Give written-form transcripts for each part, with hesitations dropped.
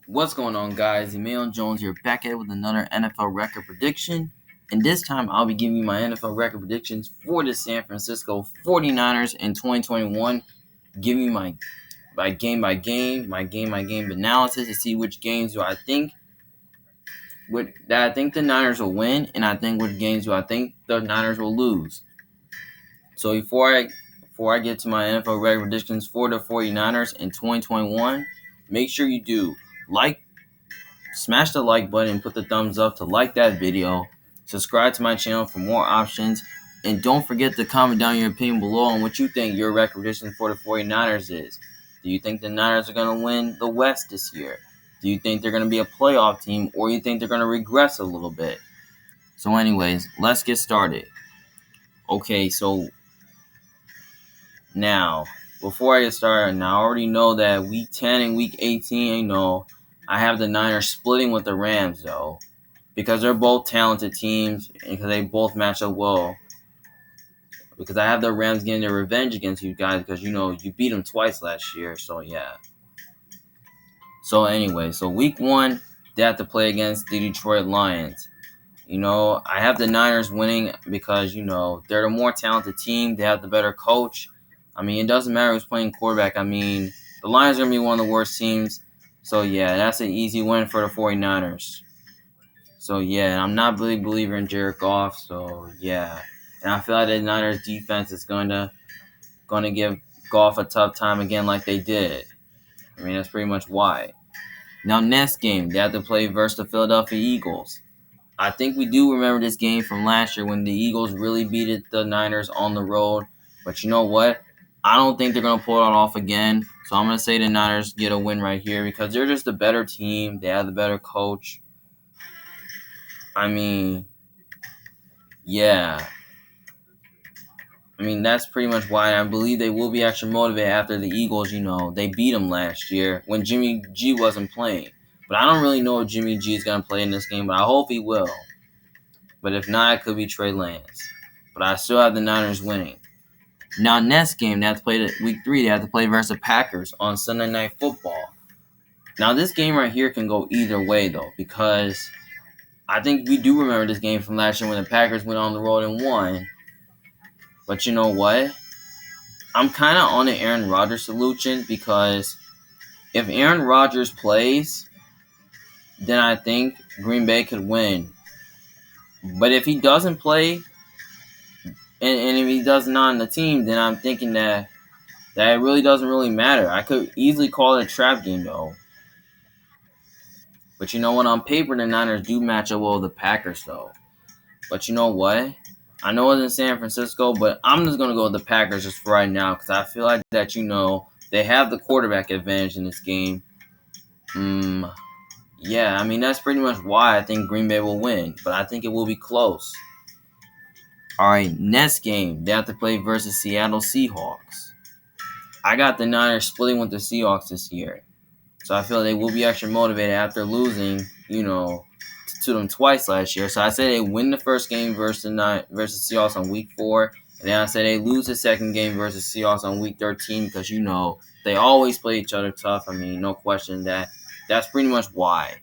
What's going on, guys? Emmanuel Jones here, back at it with another NFL record prediction. And this time, I'll be giving you my NFL record predictions for the San Francisco 49ers in 2021. Giving you my game by game analysis to see which games do I think the Niners will win, and I think which games do I think the Niners will lose. So before I get to my NFL record predictions for the 49ers in 2021, make sure you do smash the like button and put the thumbs up to like that video. Subscribe to my channel for more options. And don't forget to comment down your opinion below on what you think your record prediction for the 49ers is. Do you think the Niners are going to win the West this year? Do you think they're going to be a playoff team, or you think they're going to regress a little bit? So anyways, let's get started. Okay, so now, before I get started, I already know that Week 10 and Week 18, I have the Niners splitting with the Rams, though, because they're both talented teams and because they both match up well. Because I have the Rams getting their revenge against you guys because, you beat them twice last year, so yeah. So anyway, Week 1, they have to play against the Detroit Lions. I have the Niners winning because, they're the more talented team. They have the better coach. It doesn't matter who's playing quarterback. The Lions are going to be one of the worst teams. So, yeah, that's an easy win for the 49ers. So, yeah, I'm not a big believer in Jared Goff. So, yeah. And I feel like the Niners defense is going to give Goff a tough time again like they did. That's pretty much why. Now, next game, they have to play versus the Philadelphia Eagles. I think we do remember this game from last year when the Eagles really beat the Niners on the road. But you know what? I don't think they're going to pull it off again. So I'm going to say the Niners get a win right here because they're just a better team. They have the better coach. Yeah. That's pretty much why I believe they will be actually motivated after the Eagles, they beat them last year when Jimmy G wasn't playing. But I don't really know if Jimmy G is going to play in this game, but I hope he will. But if not, it could be Trey Lance. But I still have the Niners winning. Now, next game, they have to play Week 3. They have to play versus the Packers on Sunday Night Football. Now, this game right here can go either way, though, because I think we do remember this game from last year when the Packers went on the road and won. But you know what? I'm kind of on the Aaron Rodgers solution because if Aaron Rodgers plays, then I think Green Bay could win. But if he doesn't play, and if he does not on the team, then I'm thinking that it really doesn't really matter. I could easily call it a trap game, though. But you know what? On paper, the Niners do match up well with the Packers, though. But you know what? I know it's in San Francisco, but I'm just going to go with the Packers just for right now because I feel like that, they have the quarterback advantage in this game. Yeah, that's pretty much why I think Green Bay will win, but I think it will be close. All right, next game, they have to play versus Seattle Seahawks. I got the Niners splitting with the Seahawks this year. So I feel they will be extra motivated after losing, to them twice last year. So I say they win the first game versus Seahawks on Week 4. And then I say they lose the second game versus Seahawks on Week 13 because, they always play each other tough. No question that. That's pretty much why.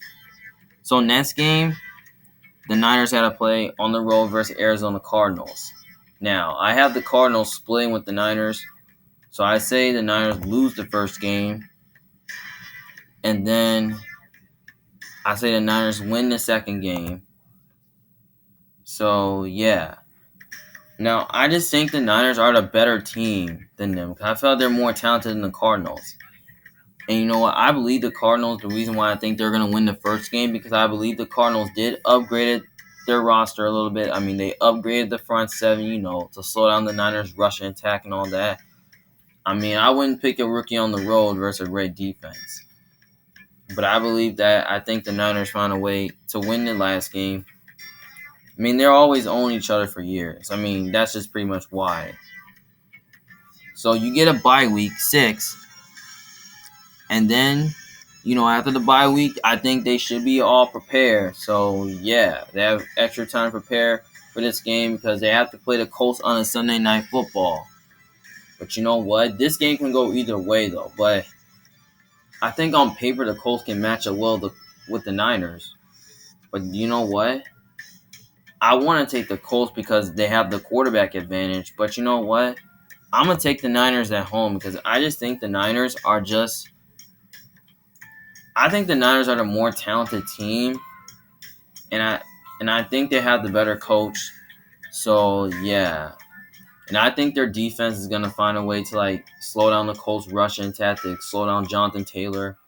So next game, the Niners had to play on the road versus Arizona Cardinals. Now, I have the Cardinals splitting with the Niners. So I say the Niners lose the first game. And then I say the Niners win the second game. So, yeah. Now, I just think the Niners are the better team than them because I feel like they're more talented than the Cardinals. And you know what? I believe the Cardinals, the reason why I think they're going to win the first game, because I believe the Cardinals did upgrade their roster a little bit. They upgraded the front seven, to slow down the Niners' rushing attack and all that. I wouldn't pick a rookie on the road versus a great defense. But I think the Niners found a way to win the last game. They're always owning each other for years. That's just pretty much why. So you get a bye week 6. And then, after the bye week, I think they should be all prepared. So, yeah, they have extra time to prepare for this game because they have to play the Colts on a Sunday Night Football. But you know what? This game can go either way, though. But I think on paper the Colts can match up well with the Niners. But you know what? I want to take the Colts because they have the quarterback advantage. But you know what? I'm going to take the Niners at home because I just think the Niners are just. I think the Niners are the more talented team. And I think they have the better coach. So, yeah. And I think their defense is going to find a way to, slow down the Colts' rushing tactics, slow down Jonathan Taylor.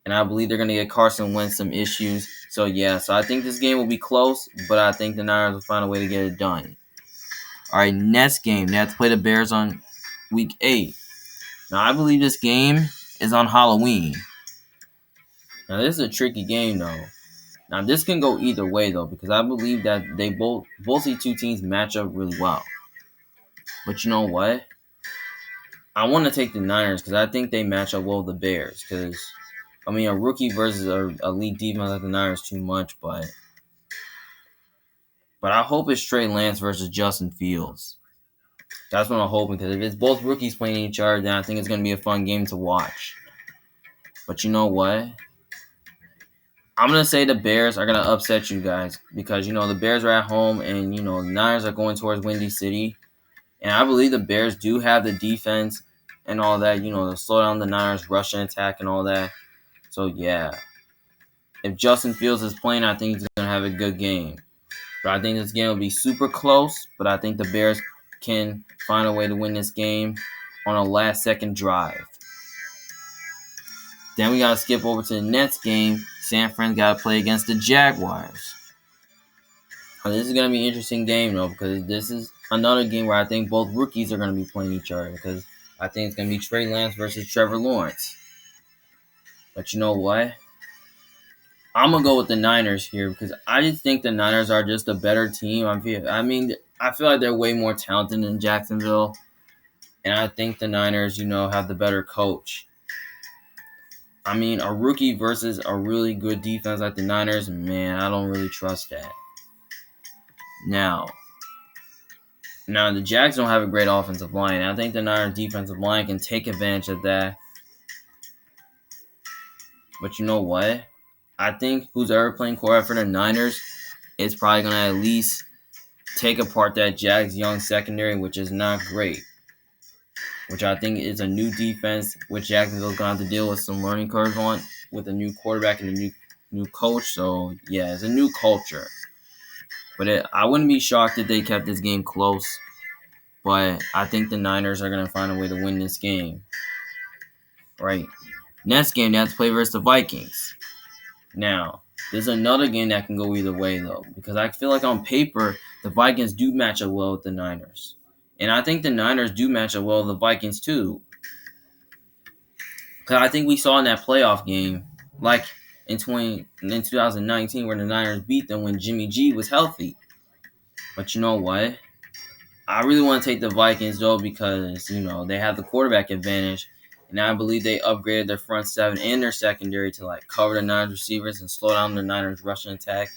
And I believe they're going to get Carson Wentz some issues. So, yeah. So, I think this game will be close, but I think the Niners will find a way to get it done. All right, next game. They have to play the Bears on Week 8. Now, I believe this game is on Halloween. Now, this is a tricky game, though. Now, this can go either way, though, because I believe that they both these two teams match up really well. But you know what? I want to take the Niners because I think they match up well with the Bears. Because, a rookie versus a elite defense like the Niners too much, but I hope it's Trey Lance versus Justin Fields. That's what I'm hoping, because if it's both rookies playing each other, then I think it's going to be a fun game to watch. But you know what? I'm going to say the Bears are going to upset you guys because, the Bears are at home and, the Niners are going towards Windy City. And I believe the Bears do have the defense and all that, to slow down the Niners' rushing attack and all that. So, yeah. If Justin Fields is playing, I think he's going to have a good game. But I think this game will be super close, but I think the Bears can find a way to win this game on a last-second drive. Then we got to skip over to the next game. San Fran got to play against the Jaguars. Now, this is going to be an interesting game, though, because this is another game where I think both rookies are going to be playing each other, because I think it's going to be Trey Lance versus Trevor Lawrence. But you know what? I'm going to go with the Niners here because I just think the Niners are just a better team. I feel like they're way more talented than Jacksonville. And I think the Niners, have the better coach. A rookie versus a really good defense like the Niners, man, I don't really trust that. Now, the Jags don't have a great offensive line. I think the Niners defensive line can take advantage of that. But you know what? I think who's ever playing quarterback for the Niners is probably going to at least take apart that Jags young secondary, which is not great. Which I think is a new defense, which Jacksonville's going to have to deal with some learning curves on with a new quarterback and a new coach. So, yeah, it's a new culture. But I wouldn't be shocked if they kept this game close. But I think the Niners are going to find a way to win this game. Right. Next game, they have to play versus the Vikings. Now, there's another game that can go either way, though. Because I feel like on paper, the Vikings do match up well with the Niners. And I think the Niners do match up well with the Vikings, too. Because I think we saw in that playoff game, like in 2019, where the Niners beat them when Jimmy G was healthy. But you know what? I really want to take the Vikings, though, because, they have the quarterback advantage. And I believe they upgraded their front seven and their secondary to, cover the Niners receivers and slow down the Niners rushing attack.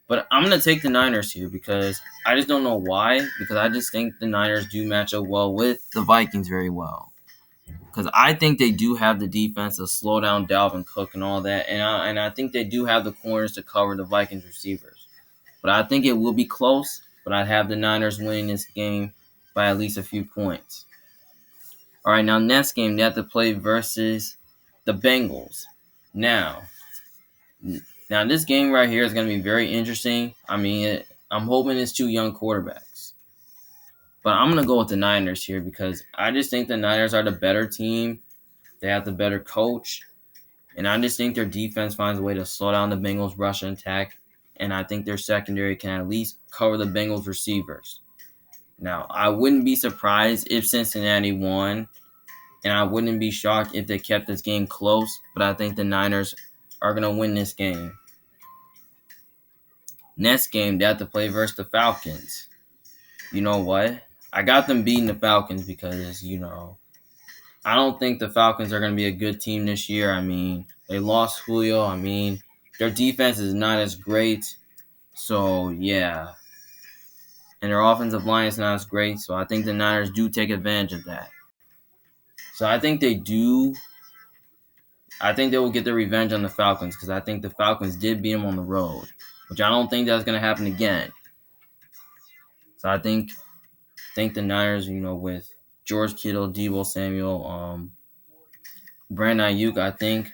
But I'm going to take the Niners here because I just don't know why. Because I just think the Niners do match up well with the Vikings very well. Because I think they do have the defense to slow down Dalvin Cook and all that. And I think they do have the corners to cover the Vikings receivers. But I think it will be close. But I have the Niners winning this game by at least a few points. All right, now next game, they have to play versus the Bengals. Now this game right here is going to be very interesting. I'm hoping it's two young quarterbacks. But I'm going to go with the Niners here because I just think the Niners are the better team. They have the better coach. And I just think their defense finds a way to slow down the Bengals' rushing attack. And I think their secondary can at least cover the Bengals' receivers. Now, I wouldn't be surprised if Cincinnati won. And I wouldn't be shocked if they kept this game close. But I think the Niners are going to win this game. Next game, they have to play versus the Falcons. You know what? I got them beating the Falcons because, I don't think the Falcons are going to be a good team this year. They lost Julio. Their defense is not as great. So, yeah. And their offensive line is not as great. So, I think the Niners do take advantage of that. So, I think they do I think they will get their revenge on the Falcons because I think the Falcons did beat them on the road, which I don't think that's going to happen again. So I think the Niners, with George Kittle, Deebo Samuel, Brandon Ayuk, I think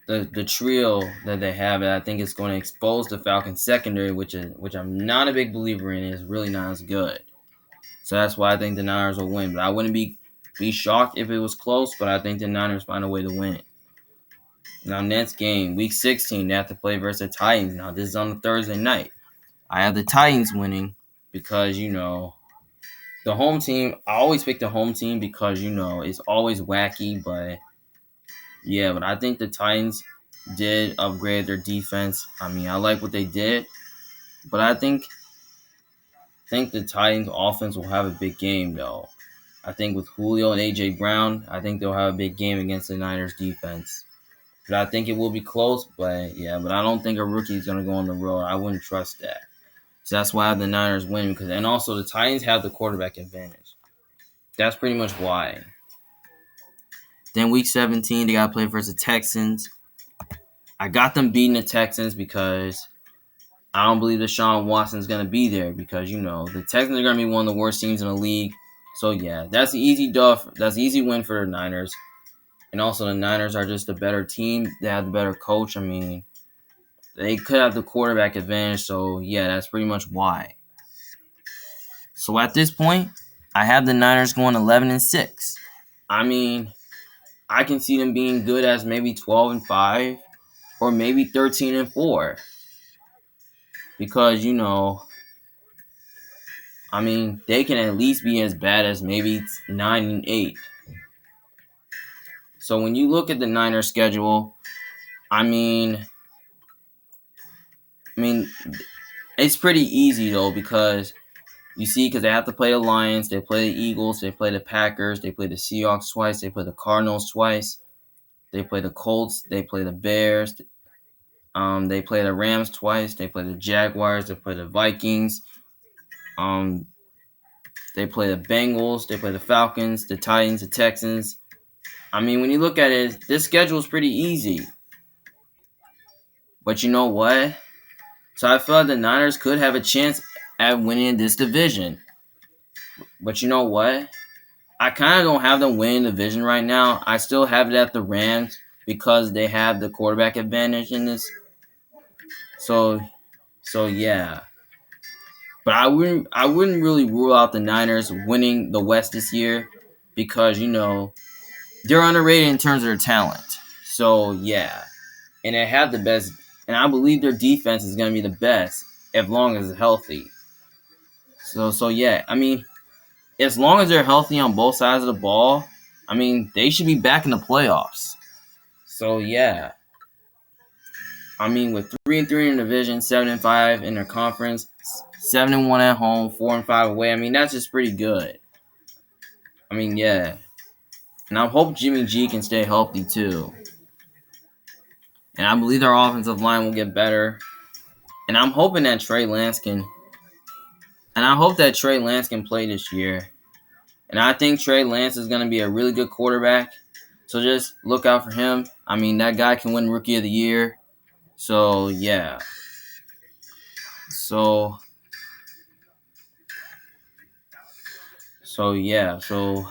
the trio that they have, I think it's going to expose the Falcons secondary, which I'm not a big believer in, is really not as good. So that's why I think the Niners will win. But I wouldn't be shocked if it was close, but I think the Niners find a way to win. Now, next game, Week 16, they have to play versus the Titans. Now, this is on a Thursday night. I have the Titans winning because, the home team, I always pick the home team because, it's always wacky. But, yeah, but I think the Titans did upgrade their defense. I mean, I like what they did. But I think the Titans offense will have a big game, though. I think with Julio and A.J. Brown, I think they'll have a big game against the Niners defense. But I think it will be close, but I don't think a rookie is going to go on the road. I wouldn't trust that. So that's why I have the Niners winning, and also the Titans have the quarterback advantage. That's pretty much why. Then Week 17, they got to play versus the Texans. I got them beating the Texans because I don't believe Deshaun Watson's going to be there because, the Texans are going to be one of the worst teams in the league. So, yeah, that's the easy duff. That's the easy win for the Niners. And also, the Niners are just a better team. They have the better coach. I mean, they could have the quarterback advantage. So, yeah, that's pretty much why. So, at this point, I have the Niners going 11-6. I mean, I can see them being good as maybe 12-5 or maybe 13-4. Because, I mean, they can at least be as bad as maybe 9-8. So when you look at the Niners schedule, I mean, it's pretty easy though because because they have to play the Lions, they play the Eagles, they play the Packers, they play the Seahawks twice, they play the Cardinals twice, they play the Colts, they play the Bears, they play the Rams twice, they play the Jaguars, they play the Vikings, they play the Bengals, they play the Falcons, the Titans, the Texans. I mean, when you look at it, this schedule is pretty easy. But you know what? So I feel like the Niners could have a chance at winning this division. But you know what? I kind of don't have them winning the division right now. I still have it at the Rams because they have the quarterback advantage in this. So yeah. But I wouldn't really rule out the Niners winning the West this year because, they're underrated in terms of their talent. So, yeah. And they have the best. And I believe their defense is going to be the best as long as it's healthy. So yeah. I mean, as long as they're healthy on both sides of the ball, I mean, they should be back in the playoffs. So, yeah. I mean, with 3-3 in the division, 7-5 in their conference, 7-1 at home, 4-5 away. I mean, that's just pretty good. I mean, yeah. And I hope Jimmy G can stay healthy too. And I believe their offensive line will get better. And I'm hoping that Trey Lance can. And I hope that Trey Lance can play this year. And I think Trey Lance is going to be a really good quarterback. So just look out for him. I mean, that guy can win Rookie of the Year. So, yeah. So yeah. So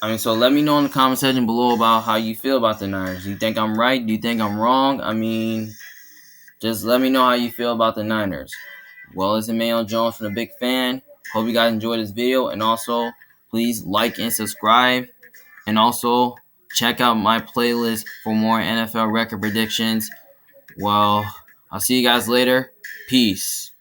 let me know in the comment section below about how you feel about the Niners. Do you think I'm right? Do you think I'm wrong? I mean, just let me know how you feel about the Niners. Well, it's Emmanuel Jones from The Big Fan. Hope you guys enjoyed this video. And also, please like and subscribe. And also, check out my playlist for more NFL record predictions. Well, I'll see you guys later. Peace.